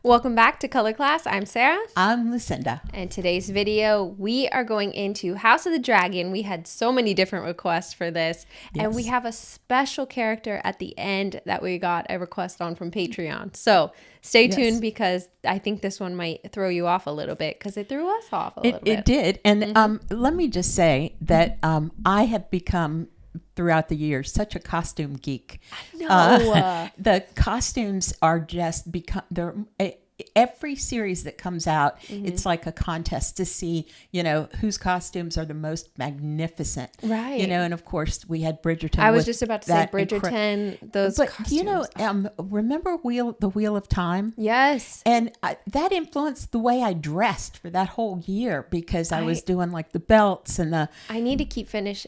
Welcome back to Color Class. I'm Sarah. I'm Lucinda. And today's video, we are going into House of the Dragon. We had so many different requests for this. Yes. And we have a special character at the end that we got a request on from Patreon. So stay tuned because I think this one might throw you off a little bit because it threw us off a little bit. It did. And let me just say that I have become, throughout the years, such a costume geek. No. The costumes are just every series that comes out, it's like a contest to see, whose costumes are the most magnificent. Right. And of course we had Bridgerton. I was just about to say Bridgerton, those costumes. Remember the Wheel of Time? Yes. And that influenced the way I dressed for that whole year because I was doing like the belts and the... I need to finish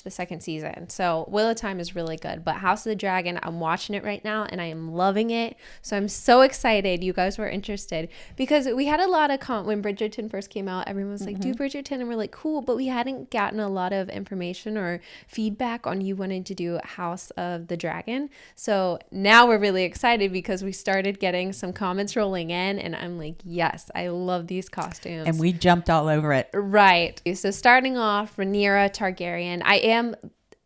the second season. So Wheel of Time is really good, but House of the Dragon, I'm watching it right now and I am loving it. So I'm so excited you guys were interested because we had a lot of when Bridgerton first came out, everyone was like, do Bridgerton, and we're like, cool, but we hadn't gotten a lot of information or feedback on you wanting to do House of the Dragon. So now we're really excited because we started getting some comments rolling in and I'm like, yes, I love these costumes. And we jumped all over it. Right. So starting off, Rhaenyra Targaryen.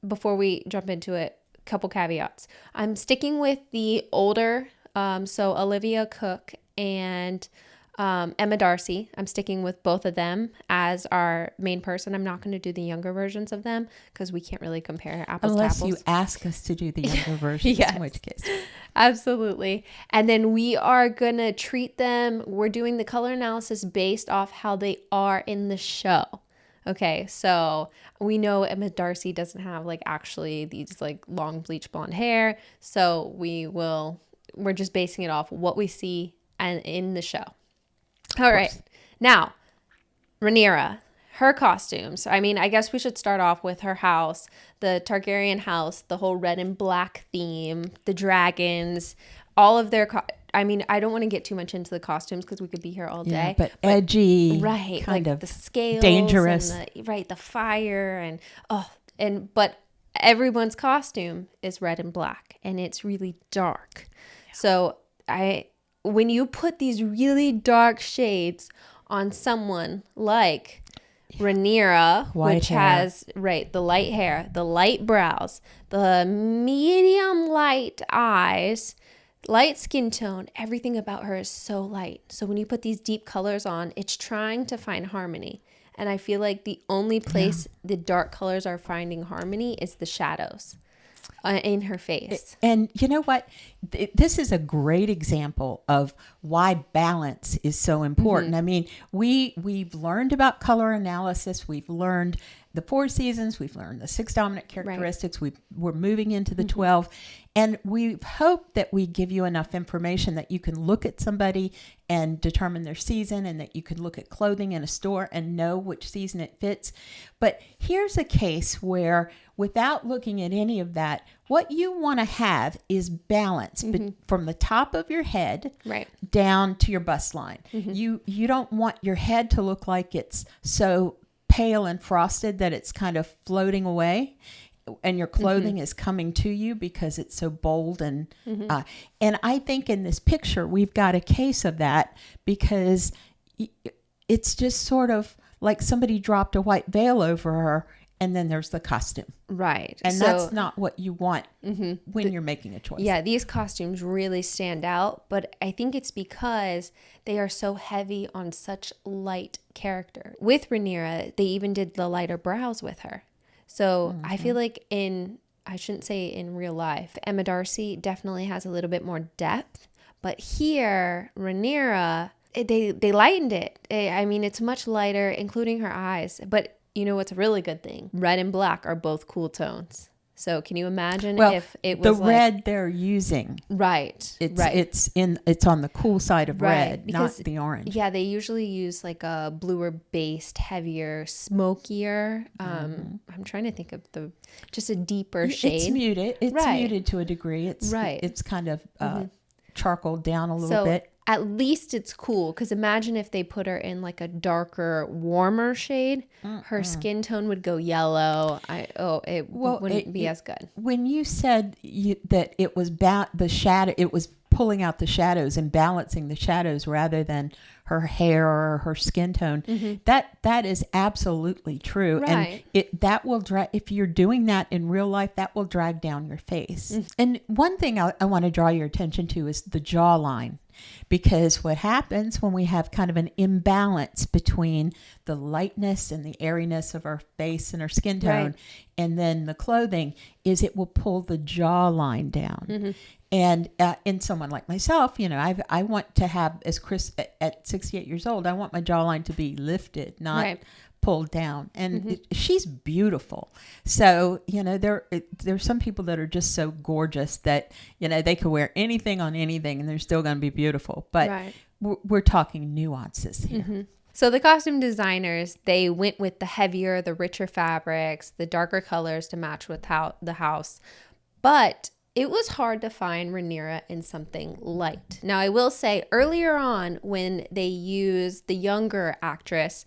Before we jump into it, a couple caveats. I'm sticking with the older, so Olivia Cook and Emma Darcy. I'm sticking with both of them as our main person. I'm not going to do the younger versions of them because we can't really compare apples to apples. Unless you ask us to do the younger versions, yes. In which case. Absolutely. And then we are going to treat them. We're doing the color analysis based off how they are in the show. Okay, so we know Emma Darcy doesn't have actually these long bleach blonde hair. So we're just basing it off what we see and in the show. All right. Now, Rhaenyra, her costumes. I mean, I guess we should start off with her house, the Targaryen house, the whole red and black theme, the dragons, all of their I don't want to get too much into the costumes because we could be here all day. But edgy, right? Kind of the scales, dangerous, and the fire, but everyone's costume is red and black, and it's really dark. Yeah. So when you put these really dark shades on someone like Rhaenyra, which has the light hair, the light brows, the medium light eyes, light skin tone, everything about her is so light. So when you put these deep colors on, it's trying to find harmony. And I feel like the only place the dark colors are finding harmony is the shadows in her face. And you know what? This is a great example of why balance is so important. I mean, we've learned about color analysis. We've learned the 4 seasons. We've learned the 6 dominant characteristics. Right. We're moving into the 12. And we hope that we give you enough information that you can look at somebody and determine their season, and that you can look at clothing in a store and know which season it fits. But here's a case where, without looking at any of that, what you want to have is balance from the top of your head down to your bust line. You don't want your head to look like it's so pale and frosted that it's kind of floating away, and your clothing is coming to you because it's so bold. And I think in this picture we've got a case of that, because it's just sort of like somebody dropped a white veil over her, and then there's the costume. Right. And so, that's not what you want when you're making a choice. Yeah, these costumes really stand out, but I think it's because they are so heavy on such light character. With Rhaenyra, they even did the lighter brows with her. So I feel like I shouldn't say in real life, Emma Darcy definitely has a little bit more depth, but here, Rhaenyra, they lightened it. I mean, it's much lighter, including her eyes, but you know what's a really good thing? Red and black are both cool tones. So can you imagine if it was the red they're using? Right. It's on the cool side of red, because, not the orange. Yeah, they usually use a bluer based, heavier, smokier. I'm trying to think of just a deeper shade. It's muted. It's muted to a degree. It's kind of charcoal down a little bit. At least it's cool, because imagine if they put her in a darker, warmer shade, her skin tone would go yellow. It wouldn't be as good. When you said that it was the shadow, it was pulling out the shadows and balancing the shadows rather than her hair or her skin tone. That is absolutely true. Right. And that will drag, if you're doing that in real life, that will drag down your face. And one thing I want to draw your attention to is the jawline. Because what happens when we have kind of an imbalance between the lightness and the airiness of our face and our skin tone, and then the clothing, is it will pull the jawline down. And in someone like myself, I want to have, as Chris at 68 years old, I want my jawline to be lifted, not pulled down. And she's beautiful. So, there's some people that are just so gorgeous that, they could wear anything on anything and they're still going to be beautiful. But we're talking nuances here. So the costume designers, they went with the heavier, the richer fabrics, the darker colors to match with the house. But it was hard to find Rhaenyra in something light. Now, I will say earlier on when they used the younger actress,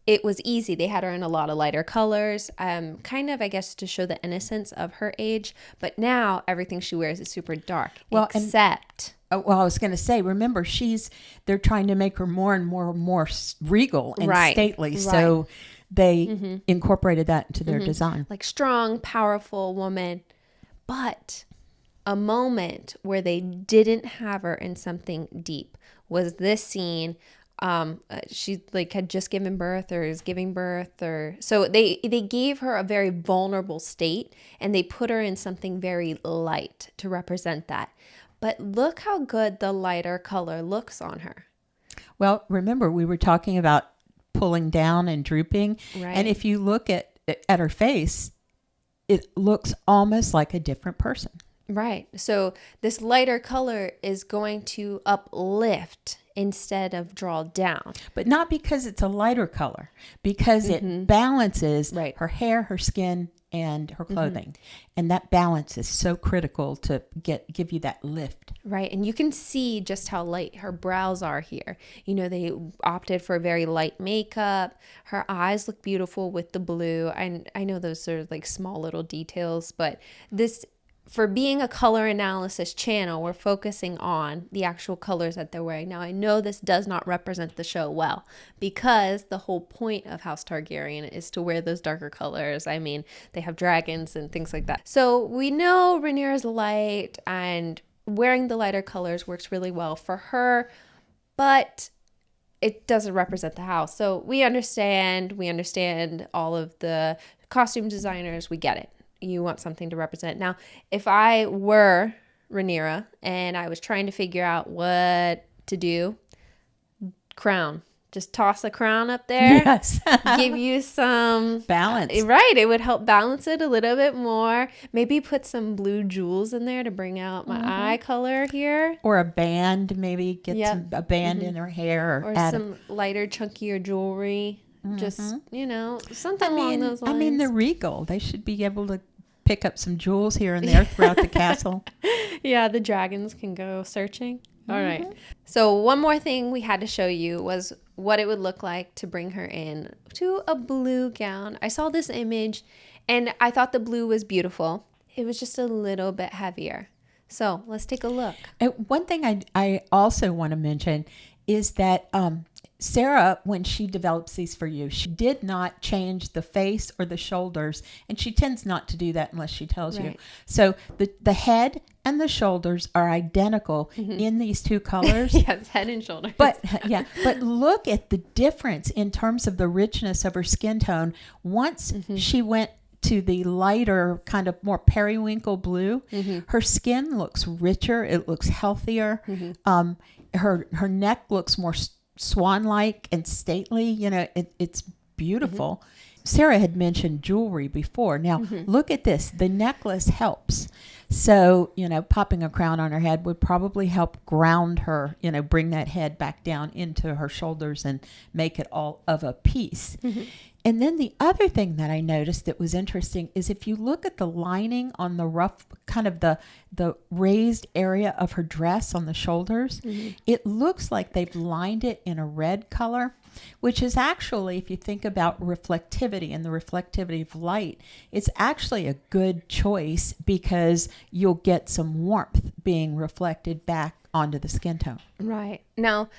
it was easy. They had her in a lot of lighter colors, kind of, I guess, to show the innocence of her age. But now everything she wears is super dark, except... Well, I was going to say, remember, they're trying to make her more and more regal and stately. So they incorporated that into their design. Like strong, powerful woman. But a moment where they didn't have her in something deep was this scene. She had just given birth or is giving birth, or so they gave her a very vulnerable state and they put her in something very light to represent that. But look how good the lighter color looks on her. Well, remember, we were talking about pulling down and drooping. Right. And if you look at her face, it looks almost like a different person. Right. So this lighter color is going to uplift instead of draw down. But not because it's a lighter color, because it balances her hair, her skin, and her clothing. And that balance is so critical to give you that lift. Right. And you can see just how light her brows are here. They opted for very light makeup. Her eyes look beautiful with the blue. I know those are like small little details, but for being a color analysis channel, we're focusing on the actual colors that they're wearing. Now, I know this does not represent the show well because the whole point of House Targaryen is to wear those darker colors. I mean, they have dragons and things like that. So we know Rhaenyra's light, and wearing the lighter colors works really well for her, but it doesn't represent the house. So we understand all of the costume designers. We get it. You want something to represent. Now, if I were Rhaenyra and I was trying to figure out what to do, crown. Just toss a crown up there. Yes. Give you some balance. Right. It would help balance it a little bit more. Maybe put some blue jewels in there to bring out my eye color here. Or a band, maybe get a band in her hair. Or some lighter, chunkier jewelry. Just, something along those lines. I mean, the regal. They should be able to pick up some jewels here and there throughout the castle. Yeah, the dragons can go searching. All right. So one more thing we had to show you was what it would look like to bring her in to a blue gown. I saw this image and I thought the blue was beautiful. It was just a little bit heavier. So let's take a look. One thing I also want to mention is that Sara, when she develops these for you, she did not change the face or the shoulders, and she tends not to do that unless she tells you. So the head and the shoulders are identical in these two colors. Yes, head and shoulders. But look at the difference in terms of the richness of her skin tone. Once she went to the lighter, kind of more periwinkle blue, her skin looks richer. It looks healthier. Her neck looks more swan-like and stately. It's beautiful. Sara had mentioned jewelry before. Now, look at this. The necklace helps. So, popping a crown on her head would probably help ground her, bring that head back down into her shoulders and make it all of a piece. And then the other thing that I noticed that was interesting is if you look at the lining on the rough, kind of the raised area of her dress on the shoulders, it looks like they've lined it in a red color, which is actually, if you think about reflectivity and the reflectivity of light, it's actually a good choice because you'll get some warmth being reflected back onto the skin tone. Right. Now,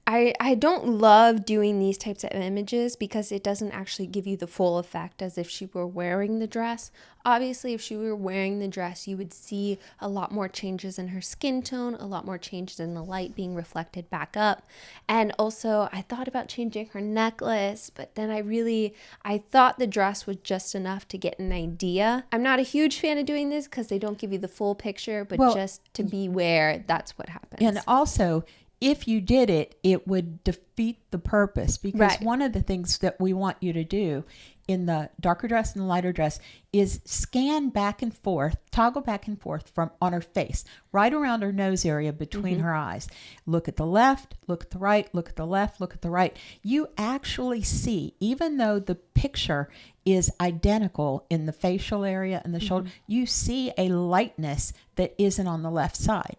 I don't love doing these types of images because it doesn't actually give you the full effect as if she were wearing the dress. Obviously, if she were wearing the dress, you would see a lot more changes in her skin tone, a lot more changes in the light being reflected back up. And also, I thought about changing her necklace, but then I thought the dress was just enough to get an idea. I'm not a huge fan of doing this because they don't give you the full picture, but just to beware, that's what happens. And also, if you did it, it would defeat the purpose because one of the things that we want you to do in the darker dress and the lighter dress is scan back and forth, toggle back and forth from on her face, right around her nose area between her eyes. Look at the left, look at the right, look at the left, look at the right. You actually see, even though the picture is identical in the facial area and the shoulder, you see a lightness that isn't on the left side.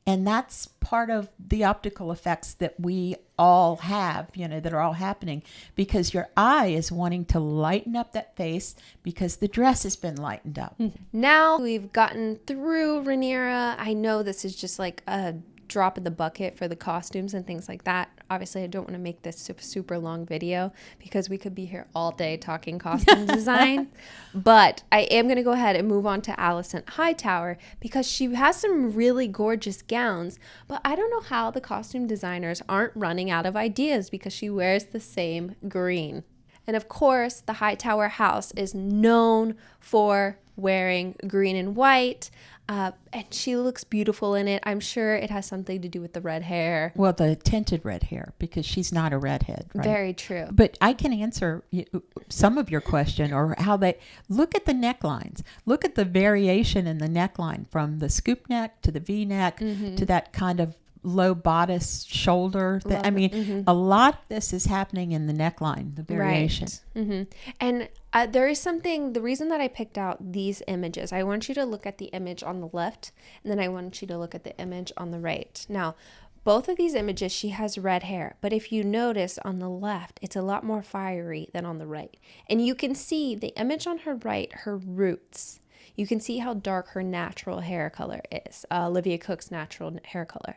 And that's part of the optical effects that we all have, that are all happening because your eye is wanting to lighten up that face because the dress has been lightened up. Now we've gotten through Rhaenyra. I know this is just like a drop in the bucket for the costumes and things like that. Obviously, I don't want to make this super long video because we could be here all day talking costume design. But I am going to go ahead and move on to Alicent Hightower because she has some really gorgeous gowns. But I don't know how the costume designers aren't running out of ideas because she wears the same green. And of course, the Hightower house is known for wearing green and white. And she looks beautiful in it. I'm sure it has something to do with the red hair. Well, the tinted red hair, because she's not a redhead, right? Very true. But I can answer some of your question or how they look at the necklines. Look at the variation in the neckline from the scoop neck to the V-neck to that kind of low bodice shoulder. A lot of this is happening in the neckline, the variation. Right. And there is something, the reason that I picked out these images, I want you to look at the image on the left, and then I want you to look at the image on the right. Now, both of these images, she has red hair, but if you notice on the left, it's a lot more fiery than on the right. And you can see the image on her right, her roots. You can see how dark her natural hair color is, Olivia Cooke's natural hair color.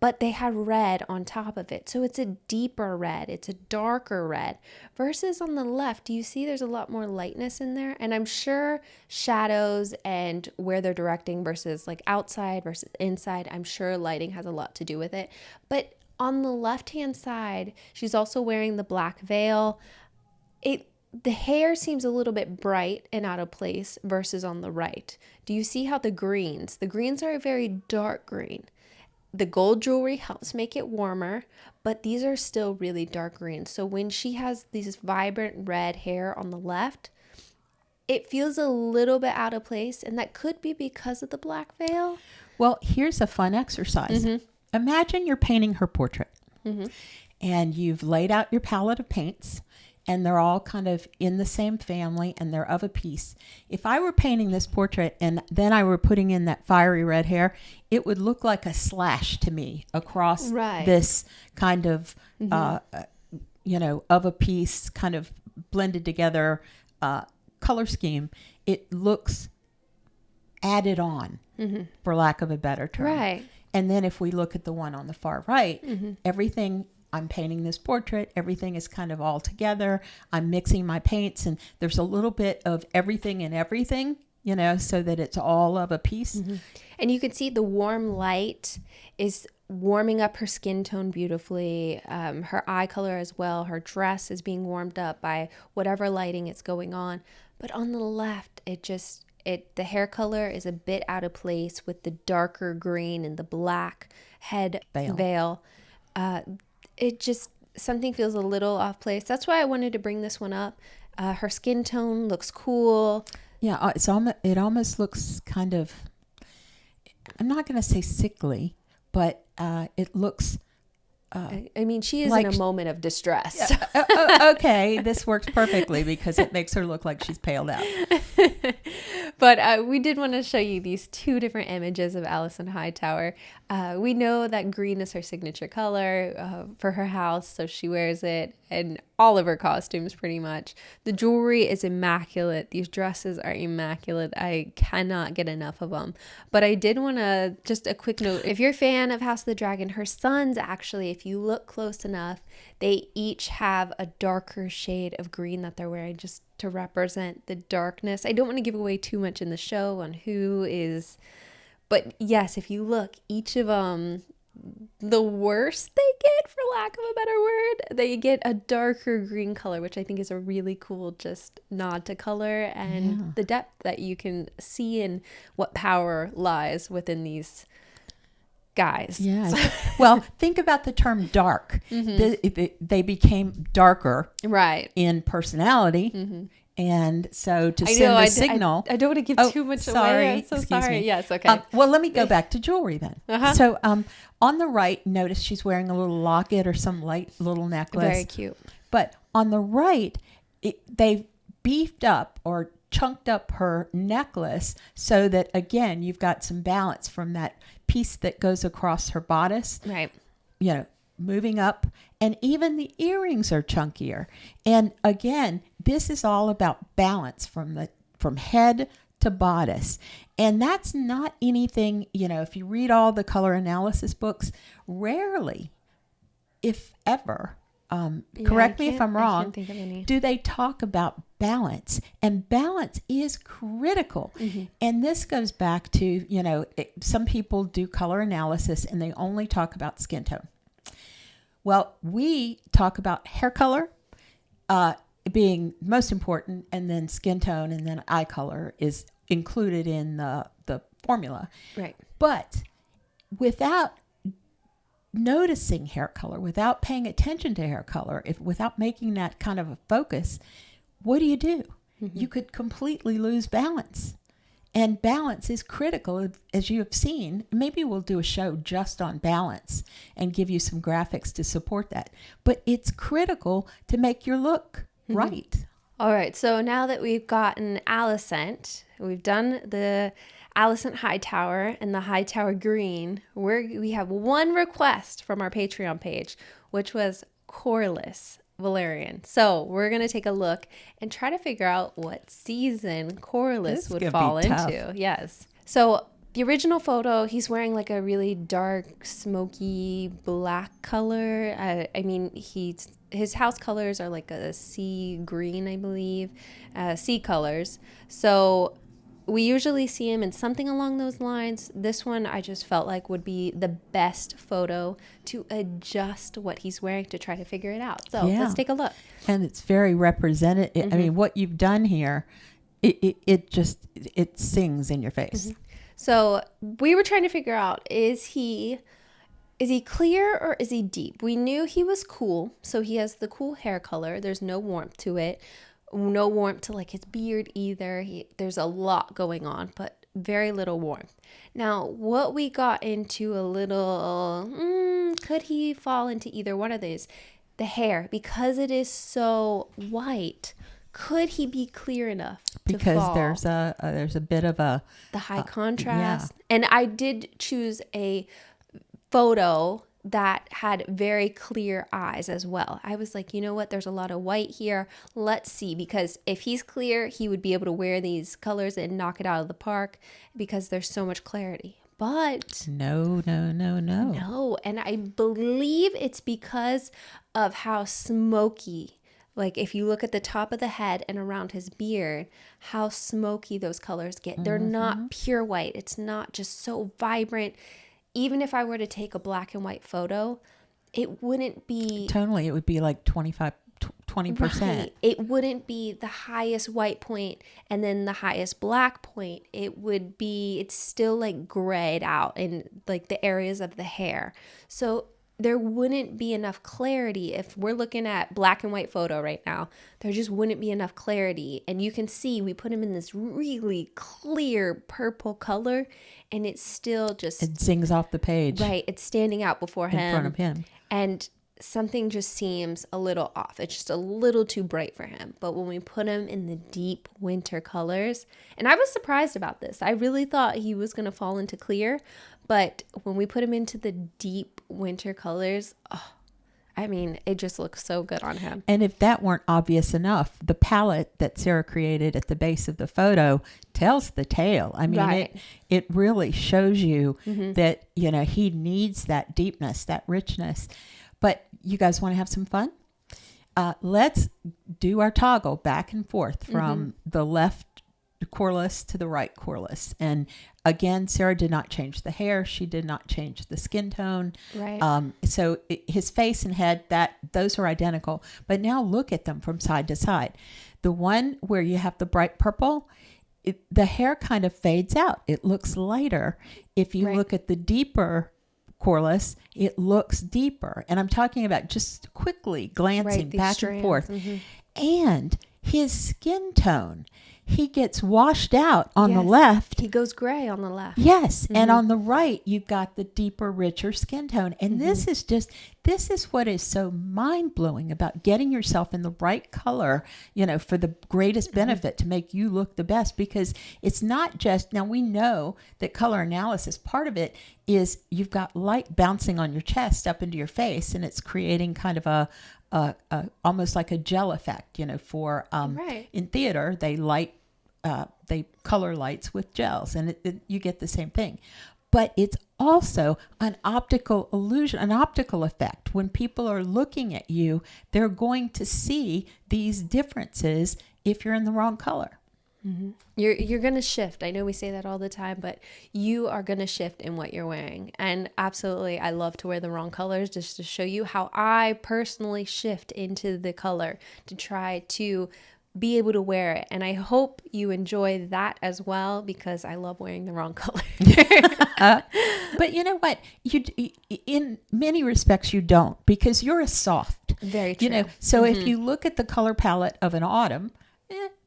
But they have red on top of it. So it's a deeper red. It's a darker red. Versus on the left, do you see there's a lot more lightness in there? And I'm sure shadows and where they're directing versus like outside versus inside, I'm sure lighting has a lot to do with it. But on the left-hand side, she's also wearing the black veil. The hair seems a little bit bright and out of place versus on the right. Do you see how the greens are a very dark green? The gold jewelry helps make it warmer, but these are still really dark green. So when she has these vibrant red hair on the left, it feels a little bit out of place, and that could be because of the black veil. Well, here's a fun exercise. Imagine you're painting her portrait, and you've laid out your palette of paints, and they're all kind of in the same family and they're of a piece. If I were painting this portrait and then I were putting in that fiery red hair, it would look like a slash to me across this kind of, of a piece kind of blended together color scheme. It looks added on, for lack of a better term. Right. And then if we look at the one on the far right, everything, I'm painting this portrait, everything is kind of all together. I'm mixing my paints and there's a little bit of everything and everything, so that it's all of a piece. And you can see the warm light is warming up her skin tone beautifully, her eye color as well. Her dress is being warmed up by whatever lighting is going on. But on the left, the hair color is a bit out of place with the darker green and the black head veil. Something feels a little off place. That's why I wanted to bring this one up. Her skin tone looks cool. Yeah, it almost looks kind of, I'm not going to say sickly, but it looks I mean, she is in a moment of distress. Okay, this works perfectly because it makes her look like she's paled out. But we did want to show you these two different images of Alicent Hightower. We know that green is her signature color for her house, so she wears it in all of her costumes pretty much. The jewelry is immaculate. These dresses are immaculate. I cannot get enough of them. But I did want to, just a quick note, if you're a fan of House of the Dragon, her sons actually, if you look close enough, they each have a darker shade of green that they're wearing just to represent the darkness. I don't want to give away too much in the show on who is, but yes, if you look, each of them, the worse they get, for lack of a better word, they get a darker green color, which I think is a really cool just nod to color and the depth that you can see in what power lies within these guys. Yeah. Well, think about the term dark. They became darker, right, in personality. And so to send a signal. I don't want to give too much away. I'm so sorry. Me. Yes, okay. Well, let me go back to jewelry then. So on the right, notice she's wearing a little locket or some light little necklace. Very cute. But on the right, they've beefed up or chunked up her necklace so that, again, you've got some balance from that piece that goes across her bodice. Right. You know, moving up, and even the earrings are chunkier. And again, this is all about balance from head to bodice. And that's not anything, if you read all the color analysis books, rarely, if ever, correct me if I'm wrong, I can't think of any. Do they talk about balance? And balance is critical. And this goes back to, some people do color analysis and they only talk about skin tone. Well, we talk about hair color being most important, and then skin tone, and then eye color is included in the formula. Right. But without noticing hair color, without paying attention to hair color, without making that kind of a focus, what do? You could completely lose balance. And balance is critical, as you have seen. Maybe we'll do a show just on balance and give you some graphics to support that. But it's critical to make your look right. All right. So now that we've gotten Alicent, we've done the Alicent Hightower and the Hightower Green, we have one request from our Patreon page, which was Corlys Velaryon. So we're going to take a look and try to figure out what season Corlys would fall into. Yes. So the original photo, he's wearing like a really dark, smoky black color. I mean, his house colors are like a sea green, I believe, sea colors. So we usually see him in something along those lines. This one I just felt like would be the best photo to adjust what he's wearing to try to figure it out. So let's take a look. And it's very representative. I mean, what you've done here, it sings in your face. So we were trying to figure out, is he clear or is he deep? We knew he was cool. So he has the cool hair color. There's no warmth to it. No warmth to like his beard either. There's a lot going on, but very little warmth. Now, what we got into a little, could he fall into either one of these? The hair, because it is so white, could he be clear enough to fall? Because there's a bit of the high contrast. Yeah. And I did choose a photo that had very clear eyes as well. I was like, you know what? There's a lot of white here. Let's see, because if he's clear, he would be able to wear these colors and knock it out of the park because there's so much clarity. But no. No, and I believe it's because of how smoky, like if you look at the top of the head and around his beard, how smoky those colors get. They're not pure white. It's not just so vibrant. Even if I were to take a black and white photo, it wouldn't be... Tonally, it would be like 20%. Right. It wouldn't be the highest white point and then the highest black point. It's still like grayed out in like the areas of the hair. So there wouldn't be enough clarity. If we're looking at black and white photo right now, there just wouldn't be enough clarity. And you can see we put him in this really clear purple color, and it's still just, it zings off the page. Right. It's standing out before him. In front of him. And something just seems a little off. It's just a little too bright for him. But when we put him in the deep winter colors, and I was surprised about this. I really thought he was going to fall into clear. But when we put him into the deep winter colors, I mean, it just looks so good on him. And if that weren't obvious enough, the palette that Sara created at the base of the photo tells the tale. I mean, it really shows you that, you know, he needs that deepness, that richness. But you guys want to have some fun? Let's do our toggle back and forth from the left Corlys to the right Corlys. And again, Sara did not change the hair. She did not change the skin tone. Right. So his face and head, those are identical. But now look at them from side to side. The one where you have the bright purple, the hair kind of fades out. It looks lighter. If you look at the deeper Corlys, it looks deeper. And I'm talking about just quickly glancing back and forth. And his skin tone, he gets washed out on the left. He goes gray on the left. Yes. And on the right, you've got the deeper, richer skin tone. And this is what is so mind blowing about getting yourself in the right color, you know, for the greatest benefit to make you look the best, because it's not just, now we know that color analysis, part of it is you've got light bouncing on your chest up into your face, and it's creating kind of a almost like a gel effect, you know, for, in theater, they color lights with gels, and you get the same thing. But it's also an optical illusion, an optical effect. When people are looking at you, they're going to see these differences if you're in the wrong color. You're going to shift. I know we say that all the time, but you are going to shift in what you're wearing. And absolutely, I love to wear the wrong colors just to show you how I personally shift into the color to try to be able to wear it. And I hope you enjoy that as well, because I love wearing the wrong color. But you know what? In many respects, you don't, because you're a soft. Very true. You know, so if you look at the color palette of an autumn,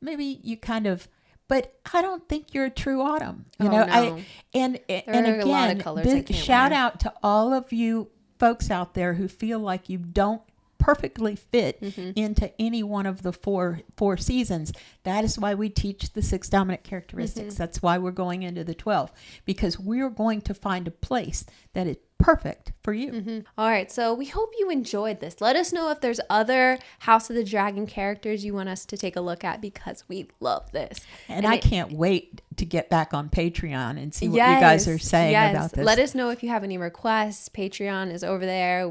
maybe you kind of, but I don't think you're a true autumn. You know, no. And there are again, a lot of colors I can't shout wear. out to all of you folks out there who feel like you don't perfectly fit into any one of the four seasons. That is why we teach the 6 dominant characteristics. That's why we're going into the 12, because we're going to find a place that is perfect for you. All right, so we hope you enjoyed this. Let us know if there's other House of the Dragon characters you want us to take a look at, because we love this. And I can't wait to get back on Patreon and see what you guys are saying about this. Let us know if you have any requests. Patreon is over there.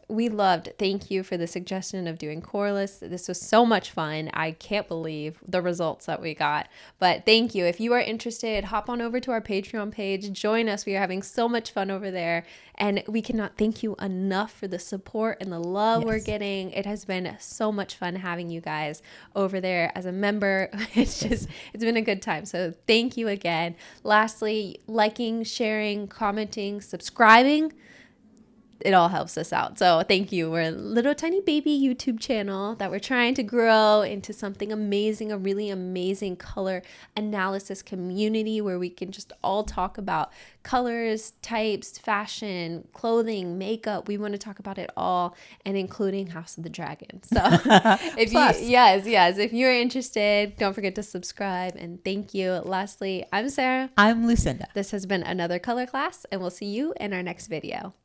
We loved, thank you for the suggestion of doing Corlys. This was so much fun. I can't believe the results that we got. But thank you. If you are interested, hop on over to our Patreon page. Join us. We are having so much fun over there. And we cannot thank you enough for the support and the love we're getting. It has been so much fun having you guys over there as a member. It's been a good time. So thank you again. Lastly, liking, sharing, commenting, subscribing. It all helps us out. So thank you. We're a little tiny baby YouTube channel that we're trying to grow into something amazing, a really amazing color analysis community where we can just all talk about colors, types, fashion, clothing, makeup. We want to talk about it all, and including House of the Dragon. So if you're interested, don't forget to subscribe, and thank you. Lastly, I'm Sara. I'm Lucinda. This has been another color class, and we'll see you in our next video.